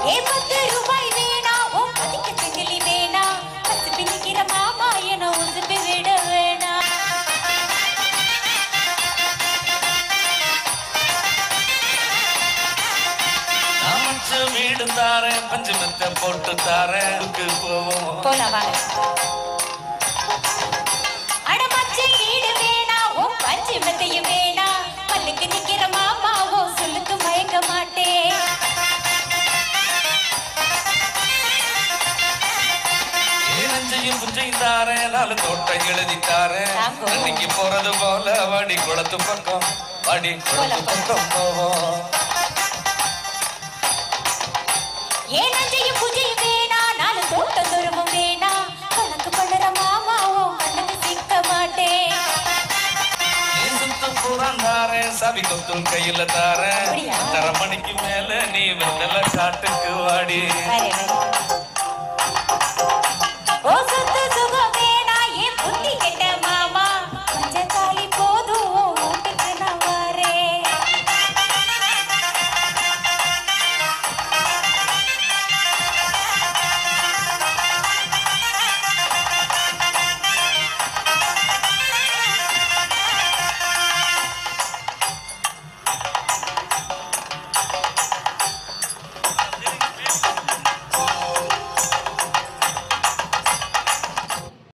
ஏ 10 ரூபாய் வேணா ஓ பதிக்க செங்கிலி வேணா பத்து பிடிக்கிற மாமா என உசுப்பி விட வேணா வீடு தாரேன் பஞ்சு மெத்த போட்டு தாரேன் போவோம் போலாம் வாங்க அடமச்சி வீடு வேணா ஓ பஞ்சு மெத்தையும் வேணா பல்லுக்கு நிக்கிற மாமா ஓ சொல்லுக்கு மயங்க மாட்டேன் நஞ்சையும் புஞ்சையும் தாரேன் நாலு தோட்டை எழுதி தாரேன் அன்னைக்கு போறது போல வாடி குளத்து பக்கம் வாடி குளத்து பக்கம் போவோம் ஏன் நஞ்சையும் புஞ்சையும் வேணா நாலு தோட்டம் துருவும் வேணா கணக்கு பண்ணுற மாமா ஓ கண்ணுக்கு சிக்க மாட்டேன் சுத்தம் பூரான் தாரேன் சாவி கொத்தும் கையில தாரேன் 1:30 மணிக்கு மேல நீ வெத்தல காட்டுக்கு வாடி